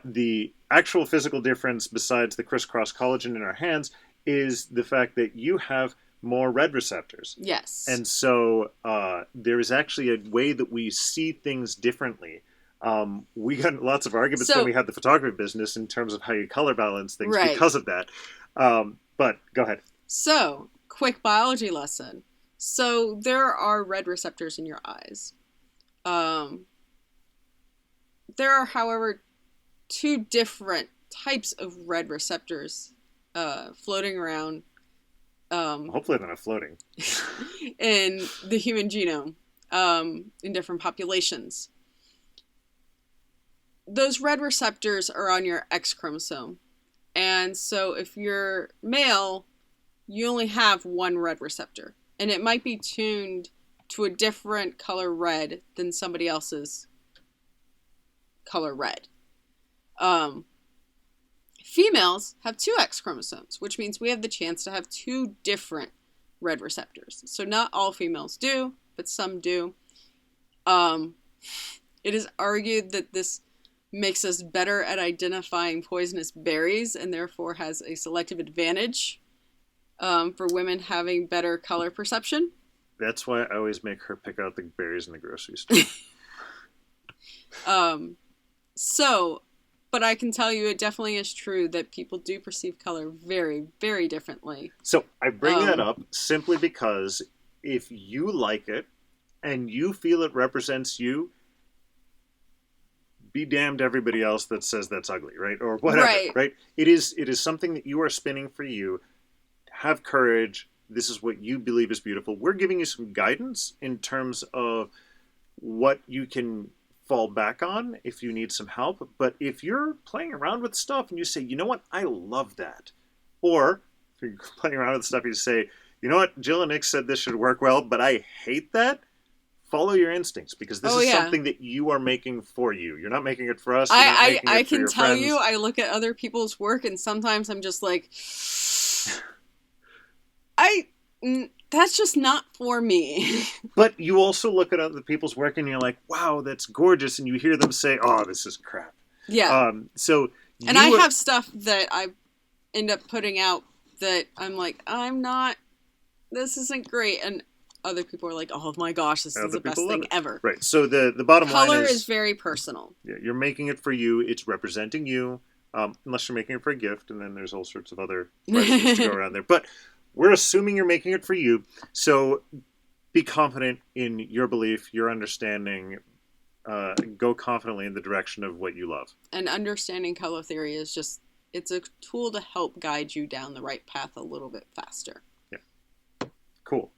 the actual physical difference, besides the crisscross collagen in our hands, is the fact that you have more red receptors. Yes. And so there is actually a way that we see things differently. We got lots of arguments when we had the photography business in terms of how you color balance things because of that. But go ahead. So, quick biology lesson. So, there are red receptors in your eyes. There are, however, two different types of red receptors floating around. Hopefully they're not floating. in the human genome, in different populations. Those red receptors are on your X chromosome. And so if you're male, you only have one red receptor. And it might be tuned to a different color red than somebody else's color red. Females have two X chromosomes, which means we have the chance to have two different red receptors. So not all females do, but some do. It is argued that this makes us better at identifying poisonous berries and therefore has a selective advantage for women having better color perception. That's why I always make her pick out the berries in the grocery store. But I can tell you it definitely is true that people do perceive color very, very differently. So I bring that up simply because if you like it and you feel it represents you, be damned everybody else that says that's ugly, right? Or whatever, right? It is something that you are spinning for you. Have courage. This is what you believe is beautiful. We're giving you some guidance in terms of what you can fall back on if you need some help. But if you're playing around with stuff and you say, you know what, I love that. Or if you're playing around with stuff, you say, you know what, Jill and Nick said this should work well, but I hate that. Follow your instincts, because this is something that you are making for you. You're not making it for us. I can tell you, I look at other people's work and sometimes I'm just like, that's just not for me. But you also look at other people's work and you're like, wow, that's gorgeous. And you hear them say, oh, this is crap. Yeah. And I have stuff that I end up putting out that I'm like, this isn't great. And other people are like, oh my gosh, this is the best thing ever. Right. So the bottom line is, color is very personal. Yeah, you're making it for you. It's representing you, unless you're making it for a gift, and then there's all sorts of other questions to go around there. But we're assuming you're making it for you. So be confident in your belief, your understanding. Go confidently in the direction of what you love. And understanding color theory is just, it's a tool to help guide you down the right path a little bit faster. Yeah. Cool.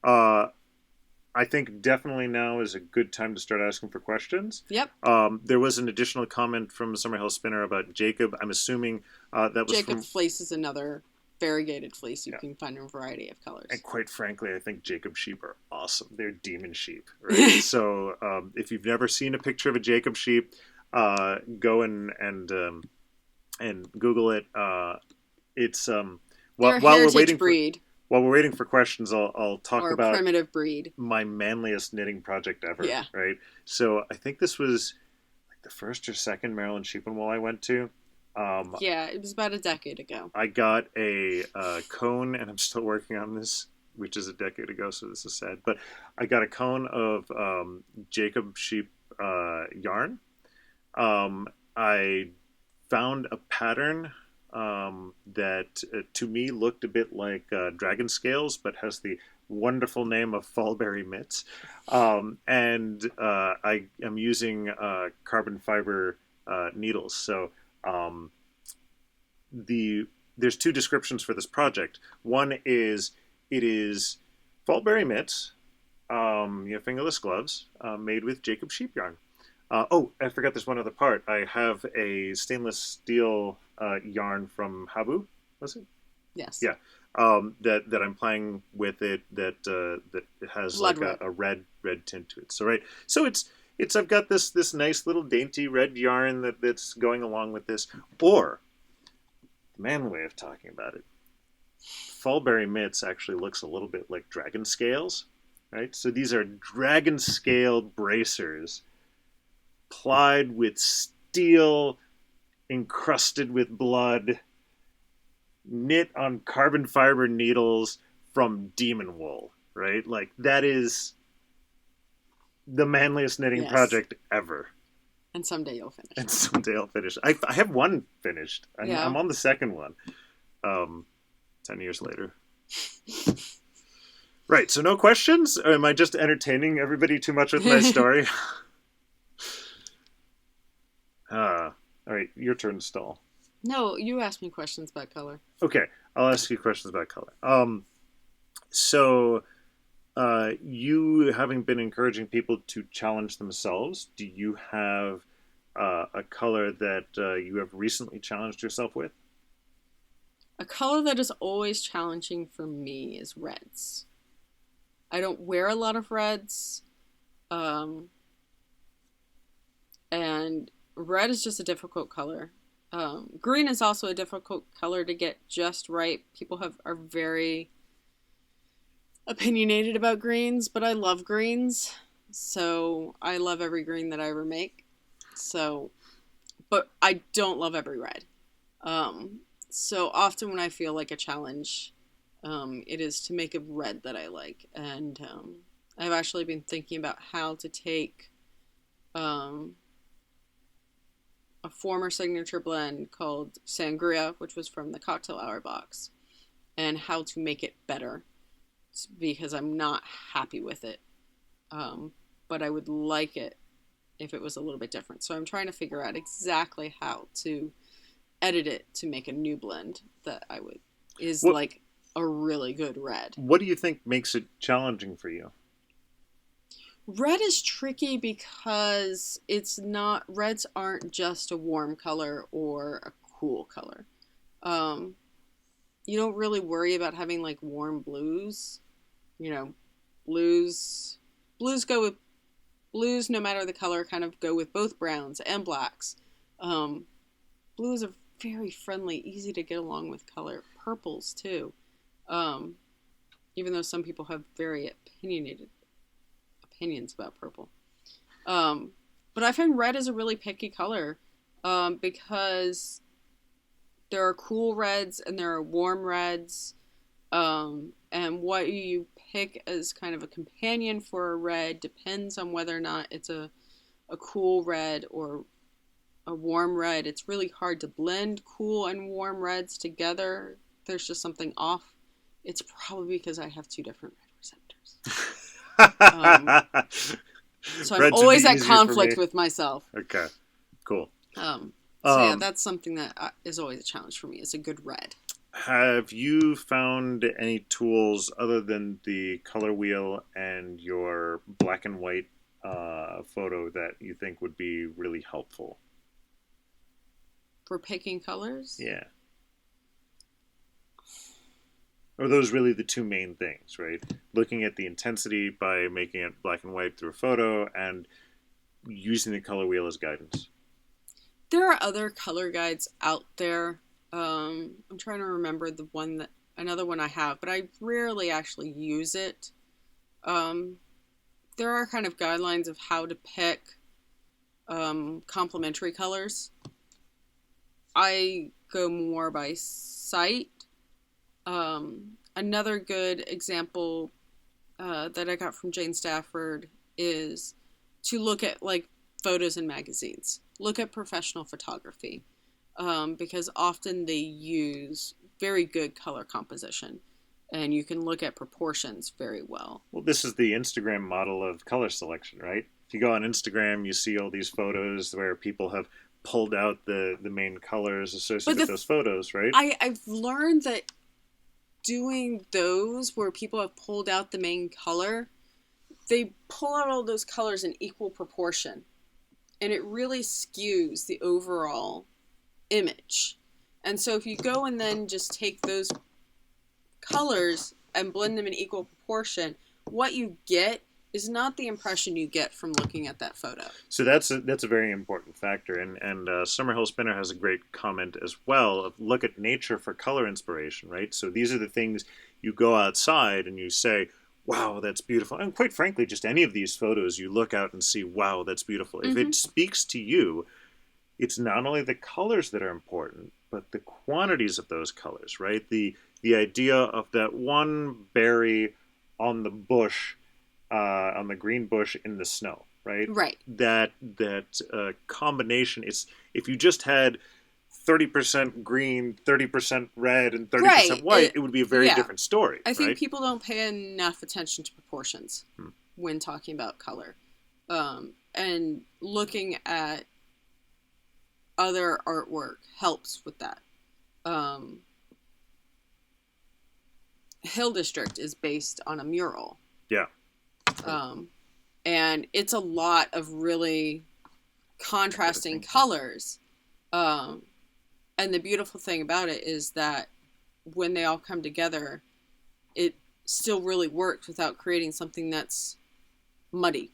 I think definitely now is a good time to start asking for questions. Yep. There was an additional comment from Summerhill Spinner about Jacob. I'm assuming that was Jacob fleece is another variegated fleece you can find in a variety of colors. And quite frankly, I think Jacob sheep are awesome. They're demon sheep, right? So if you've never seen a picture of a Jacob sheep, go and Google it. It's while we're waiting breed. While we're waiting for questions, I'll talk about primitive breed. My manliest knitting project ever. Yeah. Right. So I think this was like the first or second Maryland Sheepman Wool I went to. Yeah, it was about a decade ago. I got a cone, and I'm still working on this, which is a decade ago, so this is sad. But I got a cone of Jacob sheep yarn. I found a pattern that to me looked a bit like dragon scales, but has the wonderful name of Fallberry Mitts. And I am using carbon fiber needles. So there's two descriptions for this project. One is it is Fallberry mitts, fingerless gloves, made with Jacob sheep yarn. I forgot there's one other part. I have a stainless steel yarn from Habu, was it? Yes. Yeah. That I'm playing with it. That it has blood like a red tint to it. So right. So it's I've got this nice little dainty red yarn that's going along with this. Or the manly way of talking about it Fallberry mitts actually looks a little bit like dragon scales, right? So these are dragon scale bracers plied with steel encrusted with blood, knit on carbon fiber needles from demon wool, right? Like that is the manliest knitting Yes. project ever. And someday you'll finish. And someday I'll finish. I have one finished. I'm on the second one. 10 years later. Right, so no questions? Or am I just entertaining everybody too much with my story? All right, your turn to stall. No, you asked me questions about color. Okay, I'll ask you questions about color. So you having been encouraging people to challenge themselves, do you have a color that you have recently challenged yourself with? A color that is always challenging for me is reds. I don't wear a lot of reds. And red is just a difficult color. Green is also a difficult color to get just right. People are very opinionated about greens, but I love greens. So I love every green that I ever make. So, but I don't love every red. So often when I feel like a challenge, it is to make a red that I like. And I've actually been thinking about how to take a former signature blend called Sangria, which was from the Cocktail Hour box, and how to make it better because I'm not happy with it. But I would like it if it was a little bit different. So I'm trying to figure out exactly how to edit it to make a new blend that is like a really good red. What do you think makes it challenging for you? Red is tricky because reds aren't just a warm color or a cool color. You don't really worry about having like warm blues. Blues go with blues, no matter the color, kind of go with both browns and blacks. Blue is a very friendly, easy to get along with color. Purples too. Even though some people have very opinionated opinions about purple. But I find red is a really picky color because there are cool reds and there are warm reds. And what you pick as kind of a companion for a red depends on whether or not it's a cool red or a warm red. It's really hard to blend cool and warm reds together. There's just something off. It's probably because I have two different red receptors. So I'm always at conflict with myself. Okay, cool. So yeah, that's something that is always a challenge for me. It's a good red. Have you found any tools other than the color wheel and your black and white photo that you think would be really helpful? For picking colors? Yeah. Are those really the two main things, right? Looking at the intensity by making it black and white through a photo and using the color wheel as guidance. There are other color guides out there. I'm trying to remember another one I have, but I rarely actually use it. There are kind of guidelines of how to pick complementary colors. I go more by sight. Another good example that I got from Jane Stafford is to look at like photos in magazines. Look at professional photography because often they use very good color composition and you can look at proportions very well. Well, this is the Instagram model of color selection, right? If you go on Instagram, you see all these photos where people have pulled out the main colors associated with those photos, right? I've learned that doing those where people have pulled out the main color, they pull out all those colors in equal proportion. And it really skews the overall image. And so if you go and then just take those colors and blend them in equal proportion, what you get is not the impression you get from looking at that photo. So that's a very important factor, and Summerhill Spinner has a great comment as well of look at nature for color inspiration, right? So these are the things you go outside and you say, wow, that's beautiful, and quite frankly, just any of these photos you look out and see, wow, that's beautiful. If it speaks to you, it's not only the colors that are important, but the quantities of those colors, right? The idea of that one berry on the bush, on the green bush in the snow, right? Right. That combination is, if you just had 30% green, 30% red, and 30% white, it would be a very different story. I think people don't pay enough attention to proportions when talking about color. And looking at other artwork helps with that. Hill District is based on a mural. Yeah. And it's a lot of really contrasting colors. And the beautiful thing about it is that when they all come together, it still really works without creating something that's muddy.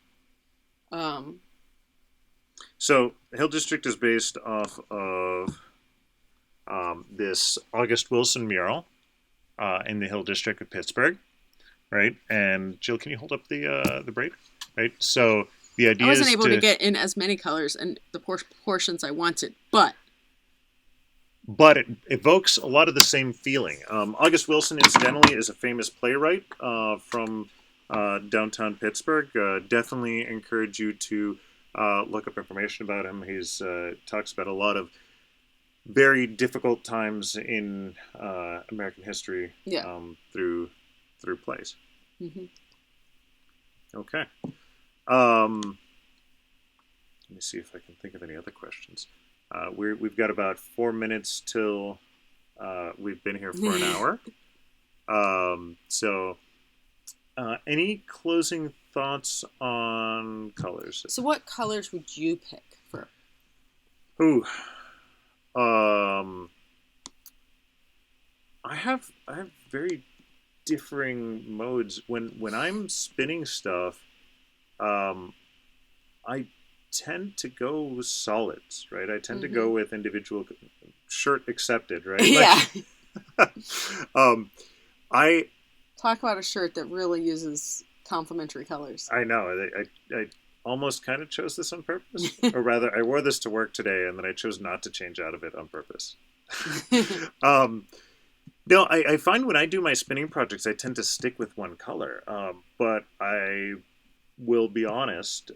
So Hill District is based off of this August Wilson mural in the Hill District of Pittsburgh, right? And Jill, can you hold up the braid? Right. So the idea is I wasn't able to get in as many colors and the proportions I wanted, but it evokes a lot of the same feeling. August Wilson, incidentally, is a famous playwright from downtown Pittsburgh. Definitely encourage you to look up information about him. He's talks about a lot of very difficult times in American history through plays. Okay. Let me see if I can think of any other questions. We've got about 4 minutes till we've been here for an hour. So any closing thoughts on colors? So what colors would you pick for? Ooh. I have very differing modes. When I'm spinning stuff, I tend to go with solids, right? I tend to go with individual, shirt accepted, right? Yeah. I talk about a shirt that really uses complementary colors. I know. I almost kind of chose this on purpose, or rather, I wore this to work today, and then I chose not to change out of it on purpose. No, I find when I do my spinning projects, I tend to stick with one color. But I will be honest,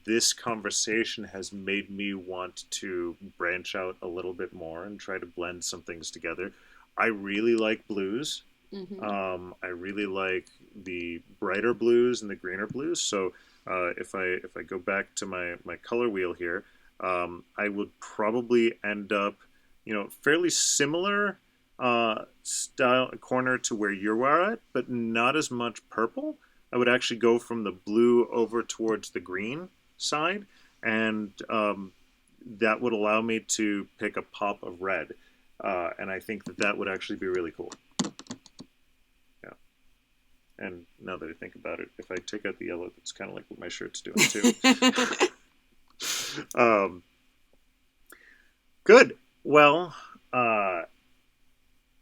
this conversation has made me want to branch out a little bit more and try to blend some things together. I really like blues. I really like the brighter blues and the greener blues. So if I go back to my color wheel here, I would probably end up, fairly similar style corner to where you are at, but not as much purple. I would actually go from the blue over towards the green side, and that would allow me to pick a pop of red, and I think that would actually be really cool. Yeah. And now that I think about it, if I take out the yellow, that's kind of like what my shirt's doing too. Good. Well,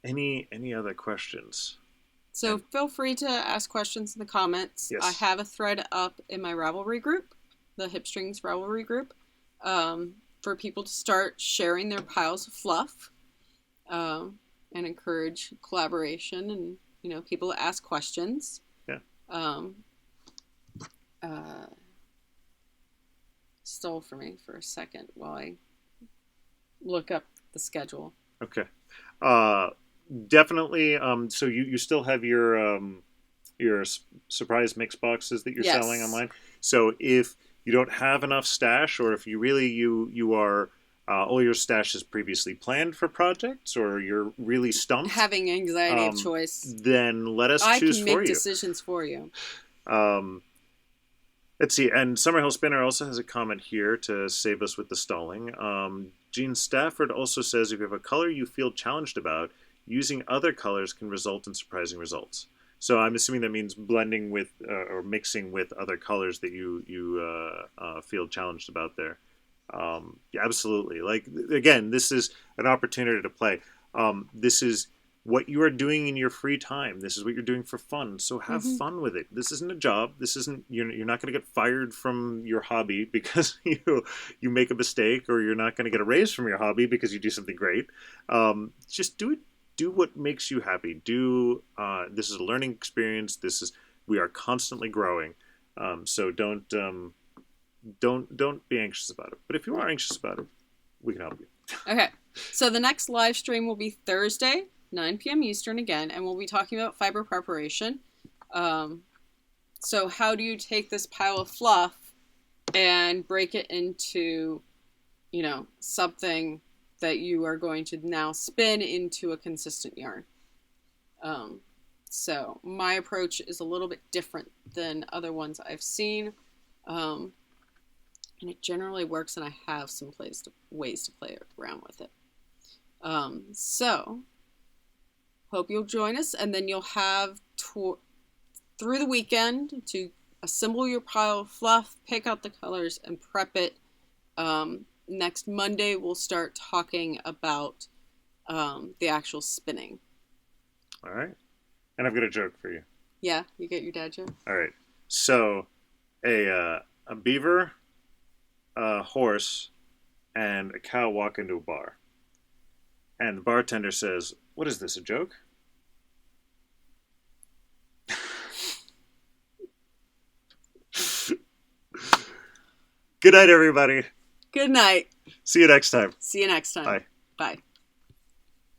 any other questions? So feel free to ask questions in the comments. Yes. I have a thread up in my Ravelry group, the Hipstrings Ravelry group, for people to start sharing their piles of fluff, and encourage collaboration and, people to ask questions. Yeah. Stole for me for a second while I look up the schedule. Okay. Definitely. So you still have your surprise mix boxes that you're selling online. So if you don't have enough stash, or if you really you are all your stash is previously planned for projects, or you're really stumped, having anxiety of choice, then let us choose for you. I can make decisions for you. Let's see. And Summerhill Spinner also has a comment here to save us with the stalling. Gene Stafford also says, if you have a color you feel challenged about, using other colors can result in surprising results. So I'm assuming that means blending with or mixing with other colors that you feel challenged about there. Yeah, absolutely. Like again, this is an opportunity to play. This is what you are doing in your free time. This is what you're doing for fun. So have Mm-hmm. fun with it. This isn't a job. This isn't you're not going to get fired from your hobby because you make a mistake, or you're not going to get a raise from your hobby because you do something great. Just do it. Do what makes you happy. Do this is a learning experience. This is we are constantly growing. So don't be anxious about it. But if you are anxious about it, we can help you. Okay. So the next live stream will be Thursday, 9 p.m. Eastern again, and we'll be talking about fiber preparation. So how do you take this pile of fluff and break it into, something that you are going to now spin into a consistent yarn? So my approach is a little bit different than other ones I've seen. And it generally works, and I have some ways to play around with it. So hope you'll join us, and then you'll have through the weekend to assemble your pile of fluff, pick out the colors, and prep it. Next Monday, we'll start talking about the actual spinning. All right. And I've got a joke for you. Yeah, you get your dad joke? All right. So a beaver, a horse, and a cow walk into a bar. And the bartender says, "What is this, a joke?" Good night, everybody. Good night. See you next time. See you next time. Bye. Bye.